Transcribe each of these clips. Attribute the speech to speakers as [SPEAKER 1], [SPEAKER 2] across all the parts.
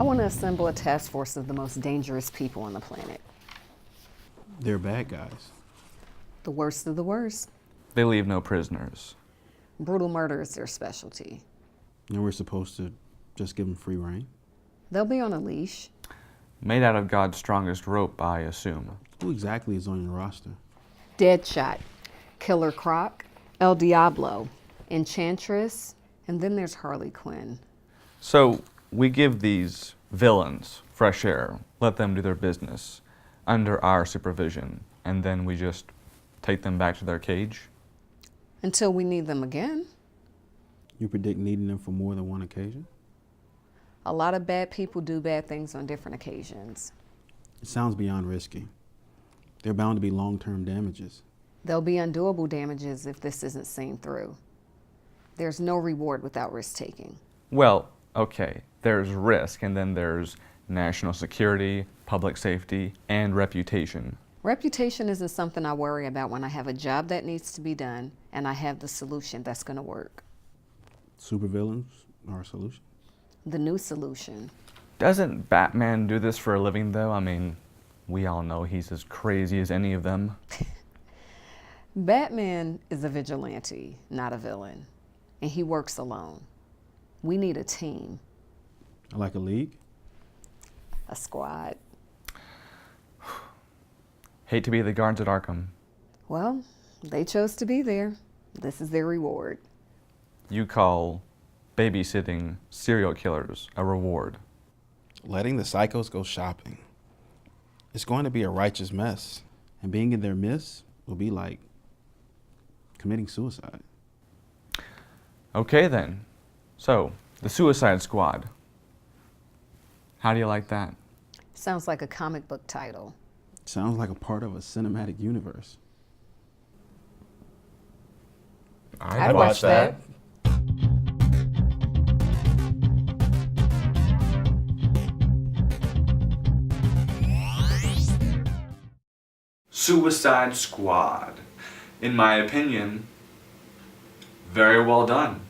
[SPEAKER 1] I want to assemble a task force of the most dangerous people on the planet.
[SPEAKER 2] They're bad guys.
[SPEAKER 1] The worst of the worst.
[SPEAKER 3] They leave no prisoners.
[SPEAKER 1] Brutal murder is their specialty.
[SPEAKER 2] And we're supposed to just give them free rein?
[SPEAKER 1] They'll be on a leash.
[SPEAKER 3] Made out of God's strongest rope, I assume.
[SPEAKER 2] Who exactly is on your roster?
[SPEAKER 1] Deadshot, Killer Croc, El Diablo, Enchantress, and then there's Harley Quinn.
[SPEAKER 3] So, we give these villains fresh air, let them do their business under our supervision, and then we just take them back to their cage?
[SPEAKER 1] Until we need them again.
[SPEAKER 2] You predict needing them for more than one occasion?
[SPEAKER 1] A lot of bad people do bad things on different occasions.
[SPEAKER 2] It sounds beyond risky. There are bound to be long-term damages.
[SPEAKER 1] There'll be undoable damages if this isn't seen through. There's no reward without risk-taking.
[SPEAKER 3] Well, okay, there's risk, and then there's national security, public safety, and reputation.
[SPEAKER 1] Reputation isn't something I worry about when I have a job that needs to be done and I have the solution that's going to work.
[SPEAKER 2] Supervillains are a solution?
[SPEAKER 1] The new solution.
[SPEAKER 3] Doesn't Batman do this for a living, though? I mean, we all know he's as crazy as any of them.
[SPEAKER 1] Batman is a vigilante, not a villain, and he works alone. We need a team.
[SPEAKER 2] Like a league?
[SPEAKER 1] A squad.
[SPEAKER 3] Hate to be the guards at Arkham.
[SPEAKER 1] Well, they chose to be there. This is their reward.
[SPEAKER 3] You call babysitting serial killers a reward.
[SPEAKER 2] Letting the psychos go shopping. It's going to be a righteous mess. And being in their midst will be like committing suicide.
[SPEAKER 3] Okay then. So, the Suicide Squad. How do you like that?
[SPEAKER 1] Sounds like a comic book title.
[SPEAKER 2] Sounds like a part of a cinematic universe.
[SPEAKER 1] I'd watch that.
[SPEAKER 3] Suicide Squad. In my opinion, very well done.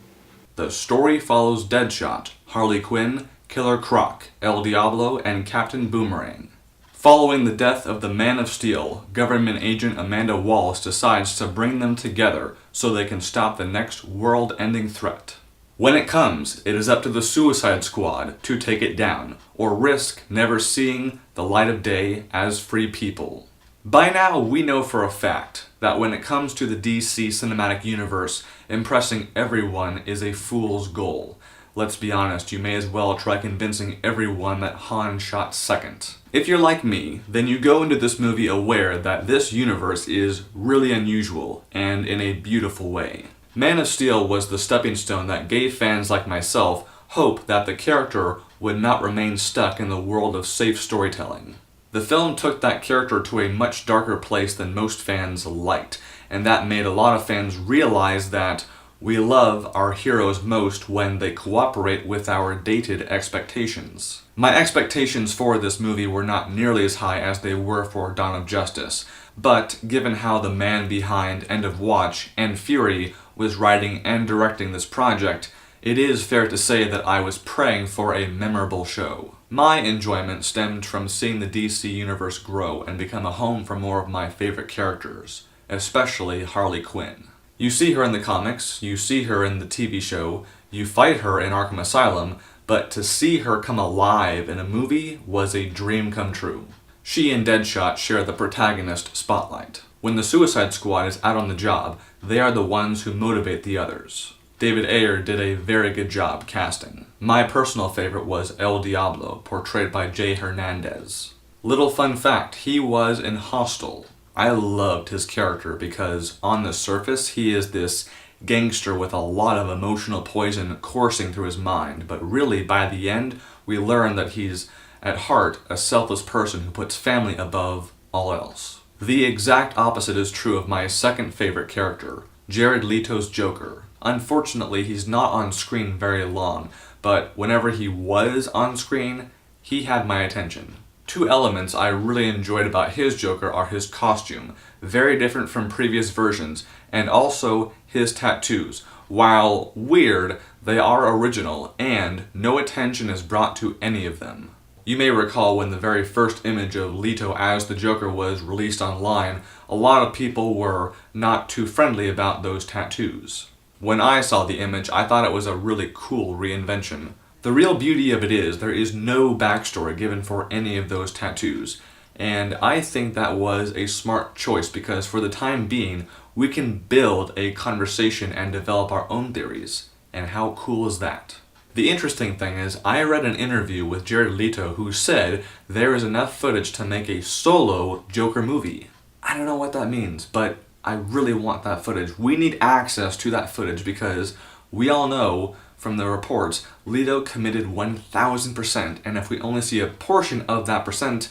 [SPEAKER 3] The story follows Deadshot, Harley Quinn, Killer Croc, El Diablo, and Captain Boomerang. Following the death of the Man of Steel, government agent Amanda Wallace decides to bring them together so they can stop the next world-ending threat. When it comes, it is up to the Suicide Squad to take it down, or risk never seeing the light of day as free people. By now, we know for a fact that when it comes to the DC Cinematic Universe, impressing everyone is a fool's goal. Let's be honest, you may as well try convincing everyone that Han shot second. If you're like me, then you go into this movie aware that this universe is really unusual, and in a beautiful way. Man of Steel was the stepping stone that gave fans like myself hope that the character would not remain stuck in the world of safe storytelling. The film took that character to a much darker place than most fans liked, and that made a lot of fans realize that we love our heroes most when they cooperate with our dated expectations. My expectations for this movie were not nearly as high as they were for Dawn of Justice, but given how the man behind End of Watch and Fury was writing and directing this project, it is fair to say that I was praying for a memorable show. My enjoyment stemmed from seeing the DC universe grow and become a home for more of my favorite characters, especially Harley Quinn. You see her in the comics, you see her in the TV show, you fight her in Arkham Asylum, but to see her come alive in a movie was a dream come true. She and Deadshot share the protagonist spotlight. When the Suicide Squad is out on the job, they are the ones who motivate the others. David Ayer did a very good job casting. My personal favorite was El Diablo, portrayed by Jay Hernandez. Little fun fact, he was in Hostel. I loved his character because on the surface he is this gangster with a lot of emotional poison coursing through his mind, but really by the end we learn that he's at heart a selfless person who puts family above all else. The exact opposite is true of my second favorite character, Jared Leto's Joker. Unfortunately, he's not on screen very long, but whenever he was on screen, he had my attention. Two elements I really enjoyed about his Joker are his costume, very different from previous versions, and also his tattoos. While weird, they are original, and no attention is brought to any of them. You may recall when the very first image of Leto as the Joker was released online, a lot of people were not too friendly about those tattoos. When I saw the image, I thought it was a really cool reinvention. The real beauty of it is there is no backstory given for any of those tattoos, and I think that was a smart choice because for the time being, we can build a conversation and develop our own theories. And how cool is that? The interesting thing is, I read an interview with Jared Leto who said there is enough footage to make a solo Joker movie. I don't know what that means, but I really want that footage. We need access to that footage because we all know from the reports, Leto committed 1000%, and if we only see a portion of that percent,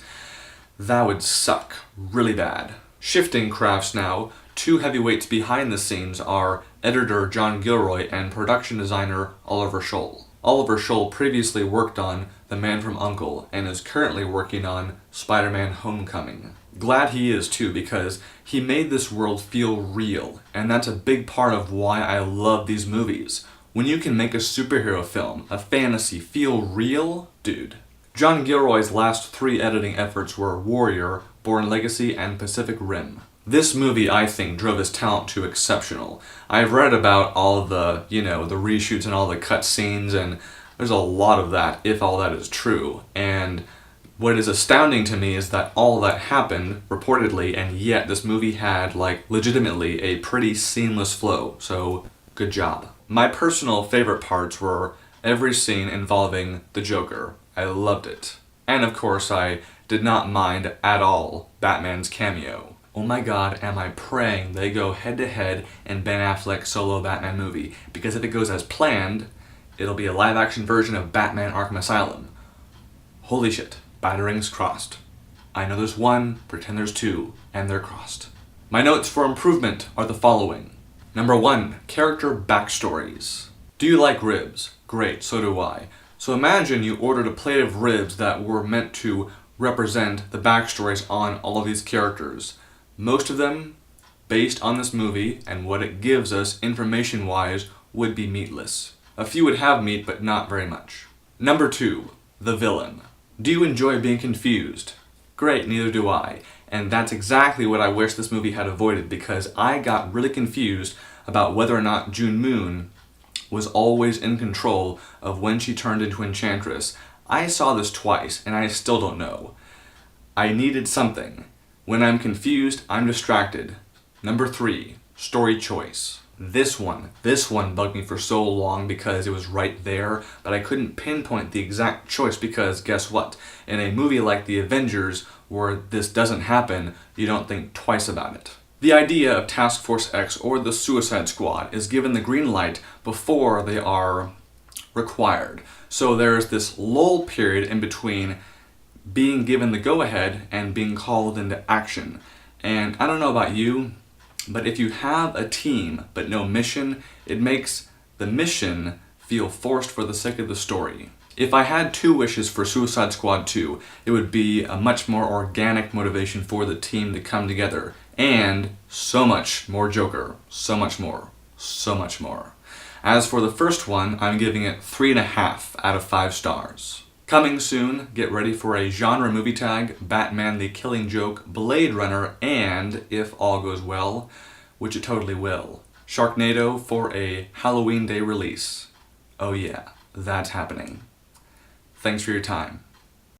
[SPEAKER 3] that would suck really bad. Shifting crafts now, two heavyweights behind the scenes are editor John Gilroy and production designer Oliver Scholl. Oliver Scholl previously worked on The Man from U.N.C.L.E. and is currently working on Spider-Man Homecoming. Glad he is too, because he made this world feel real, and that's a big part of why I love these movies. When you can make a superhero film, a fantasy, feel real, dude. John Gilroy's last 3 editing efforts were Warrior, Born Legacy, and Pacific Rim. This movie, I think, drove his talent to exceptional. I've read about all the, the reshoots and all the cut scenes, and there's a lot of that, if all that is true. And what is astounding to me is that all that happened, reportedly, and yet this movie had, legitimately a pretty seamless flow. So, good job. My personal favorite parts were every scene involving the Joker. I loved it. And of course, I did not mind at all Batman's cameo. Oh my god, am I praying they go head-to-head in Ben Affleck's solo Batman movie, because if it goes as planned, it'll be a live-action version of Batman Arkham Asylum. Holy shit, batterings crossed. I know there's one, pretend there's two, and they're crossed. My notes for improvement are the following. Number 1, character backstories. Do you like ribs? Great, so do I. So imagine you ordered a plate of ribs that were meant to represent the backstories on all of these characters. Most of them, based on this movie and what it gives us information-wise, would be meatless. A few would have meat, but not very much. Number 2, the villain. Do you enjoy being confused? Great, neither do I. And that's exactly what I wish this movie had avoided, because I got really confused about whether or not June Moon was always in control of when she turned into Enchantress. I saw this twice, and I still don't know. I needed something. When I'm confused, I'm distracted. Number 3, story choice. This one bugged me for so long because it was right there, but I couldn't pinpoint the exact choice because guess what? In a movie like The Avengers, where this doesn't happen, you don't think twice about it. The idea of Task Force X or the Suicide Squad is given the green light before they are required. So there's this lull period in between being given the go-ahead and being called into action. And I don't know about you, but if you have a team but no mission, it makes the mission feel forced for the sake of the story. If I had 2 wishes for Suicide Squad 2, it would be a much more organic motivation for the team to come together. And so much more Joker. So much more. So much more. As for the first one, I'm giving it 3.5 out of 5 stars. Coming soon, get ready for a genre movie tag, Batman the Killing Joke, Blade Runner, and, if all goes well, which it totally will, Sharknado for a Halloween Day release. Oh yeah, that's happening. Thanks for your time.